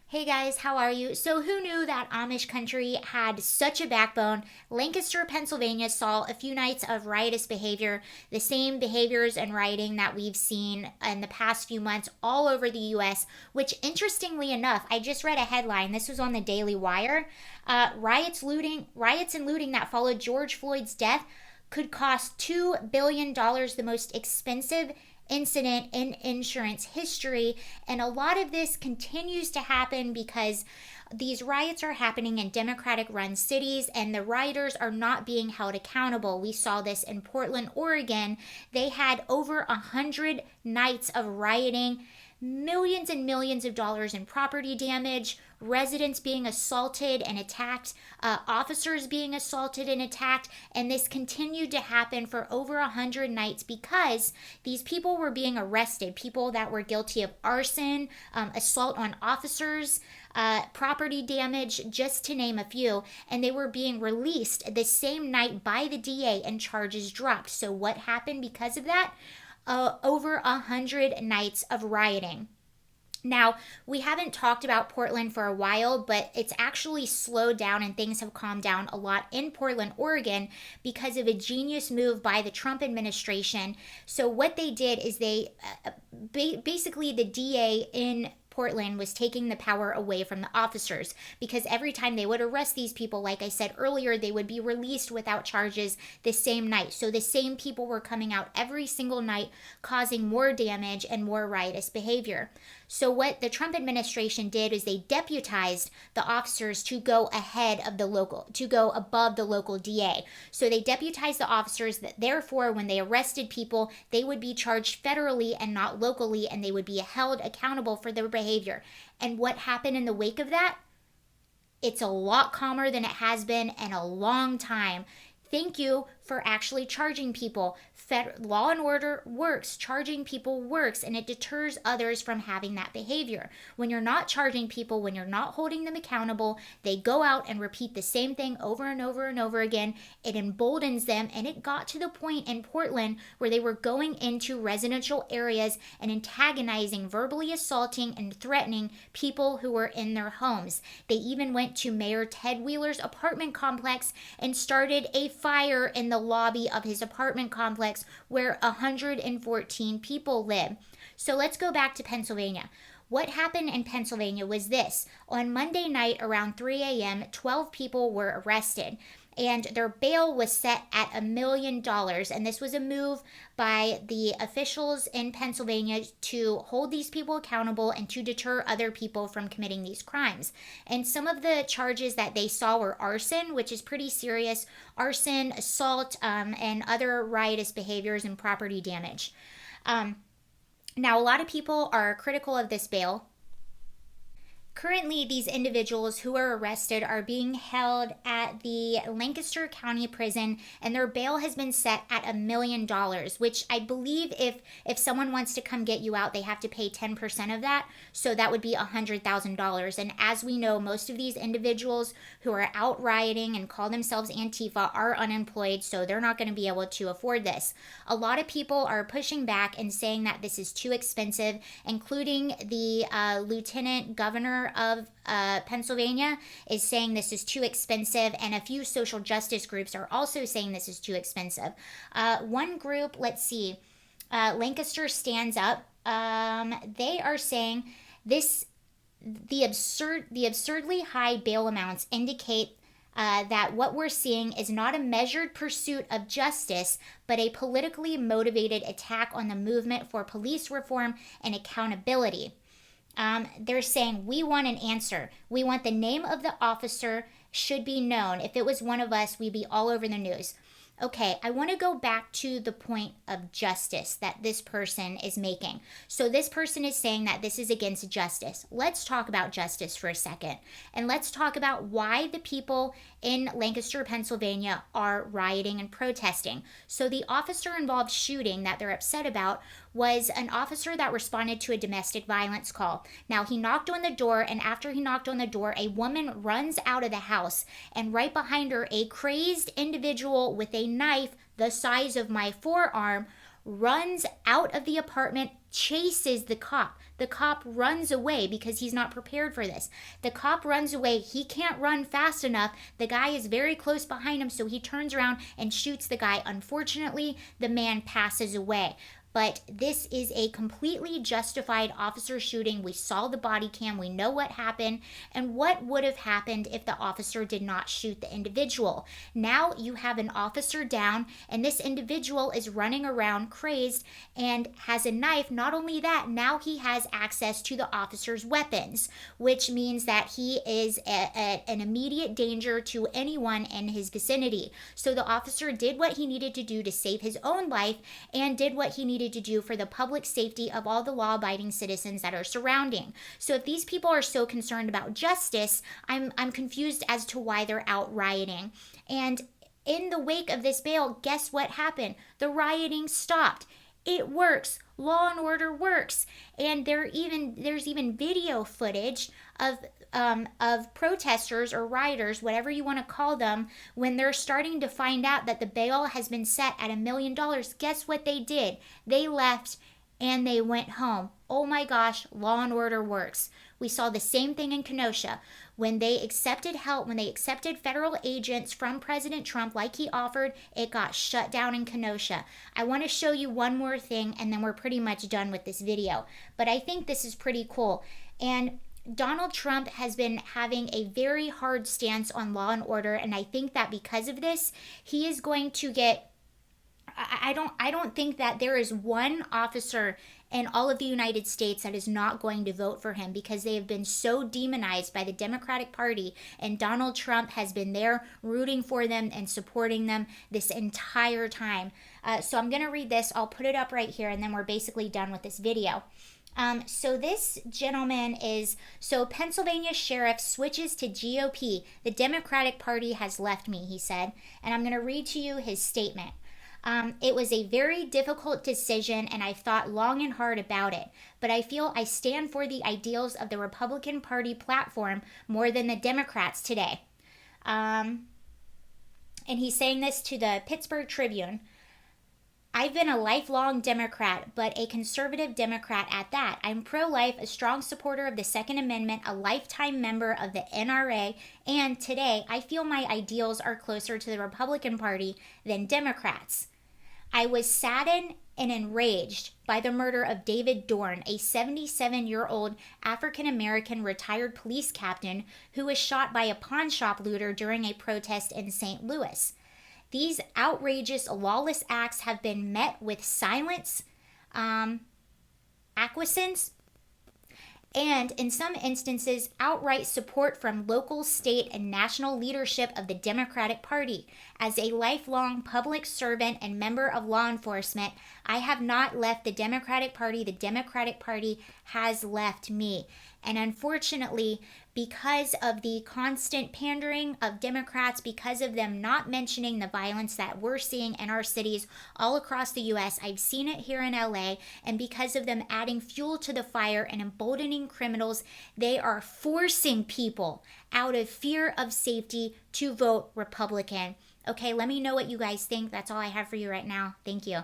Hey guys, how are you? So, who knew that Amish country had such a backbone? Lancaster, Pennsylvania saw a few nights of riotous behavior, the same behaviors and rioting that we've seen in the past few months all over the US, which interestingly enough, I just read a headline. This was on the Daily Wire. Riots and looting that followed George Floyd's death could cost $2 billion, the most expensive incident in insurance history. And a lot of this continues to happen because these riots are happening in Democratic run cities and the rioters are not being held accountable. We saw this in Portland, Oregon. They had over 100 nights of rioting, millions and millions of dollars in property damage, residents being assaulted and attacked, officers being assaulted and attacked, and this continued to happen for over 100 nights because these people were being arrested, people that were guilty of arson, assault on officers, property damage, just to name a few, and they were being released the same night by the DA and charges dropped. So what happened because of that? Over 100 nights of rioting. Now, we haven't talked about Portland for a while, but it's actually slowed down and things have calmed down a lot in Portland, Oregon, because of a genius move by the Trump administration. So, what they did is basically, the DA in Portland was taking the power away from the officers because every time they would arrest these people, like I said earlier, they would be released without charges the same night. So the same people were coming out every single night, causing more damage and more riotous behavior. So what the Trump administration did is they deputized the officers to go above the local DA. So they deputized the officers that therefore when they arrested people, they would be charged federally and not locally, and they would be held accountable for their behavior. And what happened in the wake of that? It's a lot calmer than it has been in a long time. Thank you for actually charging people. Law and order works, charging people works, and it deters others from having that behavior. When you're not charging people, when you're not holding them accountable, they go out and repeat the same thing over and over and over again. It emboldens them, and it got to the point in Portland where they were going into residential areas and antagonizing, verbally assaulting, and threatening people who were in their homes. They even went to Mayor Ted Wheeler's apartment complex and started a fire in the lobby of his apartment complex where 114 people live. So let's go back to Pennsylvania. What happened in Pennsylvania was this. On Monday night around 3 a.m., 12 people were arrested and their bail was set at $1 million. And this was a move by the officials in Pennsylvania to hold these people accountable and to deter other people from committing these crimes. And some of the charges that they saw were arson, which is pretty serious, arson, assault, and other riotous behaviors and property damage. Now, a lot of people are critical of this bail. Currently, these individuals who are arrested are being held at the Lancaster County Prison, and their bail has been set at $1 million, which I believe if someone wants to come get you out, they have to pay 10% of that. So that would be $100,000. And as we know, most of these individuals who are out rioting and call themselves Antifa are unemployed, so they're not going to be able to afford this. A lot of people are pushing back and saying that this is too expensive, including the lieutenant governor of Pennsylvania is saying this is too expensive, and a few social justice groups are also saying this is too expensive. One group, let's see, Lancaster Stands Up, they are saying the absurdly high bail amounts indicate that what we're seeing is not a measured pursuit of justice, but a politically motivated attack on the movement for police reform and accountability. They're saying, we want an answer. We want the name of the officer should be known. If it was one of us, we'd be all over the news. Okay, I want to go back to the point of justice that this person is making. So this person is saying that this is against justice. Let's talk about justice for a second. And let's talk about why the people in Lancaster, Pennsylvania are rioting and protesting. So the officer-involved shooting that they're upset about was an officer that responded to a domestic violence call. Now, he knocked on the door, and after he knocked on the door, a woman runs out of the house, and right behind her, a crazed individual with a knife the size of my forearm runs out of the apartment chases the cop. The cop runs away because he's not prepared for this. The cop runs away. He can't run fast enough. The guy is very close behind him, so he turns around and shoots the guy. Unfortunately, the man passes away. But this is a completely justified officer shooting. We saw the body cam. We know what happened. And what would have happened if the officer did not shoot the individual? Now you have an officer down, and this individual is running around crazed and has a knife. Not only that, now he has access to the officer's weapons, which means that he is an immediate danger to anyone in his vicinity. So the officer did what he needed to do to save his own life and did what he needed to do for the public safety of all the law-abiding citizens that are surrounding. So if these people are so concerned about justice, I'm confused as to why they're out rioting. And in the wake of this bail, guess what happened? The rioting stopped. It works. Law and order works. And there's even video footage of protesters or rioters, whatever you want to call them, when they're starting to find out that the bail has been set at $1 million. Guess what they did? They left and they went home. Oh my gosh, law and order works. We saw the same thing in Kenosha. When they accepted help, when they accepted federal agents from President Trump like he offered, it got shut down in Kenosha. I want to show you one more thing and then we're pretty much done with this video. But I think this is pretty cool. And Donald Trump has been having a very hard stance on law and order, and I think that because of this, he is going to get I don't think that there is one officer in all of the United States that is not going to vote for him, because they have been so demonized by the Democratic Party, and Donald Trump has been there rooting for them and supporting them this entire time. So I'm going to read this. I'll put it up right here, and then we're basically done with this video. So this gentleman is, Pennsylvania sheriff switches to GOP. The Democratic Party has left me, he said. And I'm going to read to you his statement. It was a very difficult decision, and I've thought long and hard about it. But I feel I stand for the ideals of the Republican Party platform more than the Democrats today. And he's saying this to the Pittsburgh Tribune. I've been a lifelong Democrat, but a conservative Democrat at that. I'm pro-life, a strong supporter of the Second Amendment, a lifetime member of the NRA, and today I feel my ideals are closer to the Republican Party than Democrats. I was saddened and enraged by the murder of David Dorn, a 77-year-old African-American retired police captain who was shot by a pawn shop looter during a protest in St. Louis. These outrageous, lawless acts have been met with silence, acquiescence, and in some instances, outright support from local, state, and national leadership of the Democratic Party. As a lifelong public servant and member of law enforcement, I have not left the Democratic Party. The Democratic Party has left me. And unfortunately, because of the constant pandering of Democrats, because of them not mentioning the violence that we're seeing in our cities all across the U.S., I've seen it here in L.A., and because of them adding fuel to the fire and emboldening criminals, they are forcing people out of fear of safety to vote Republican. Okay, let me know what you guys think. That's all I have for you right now. Thank you.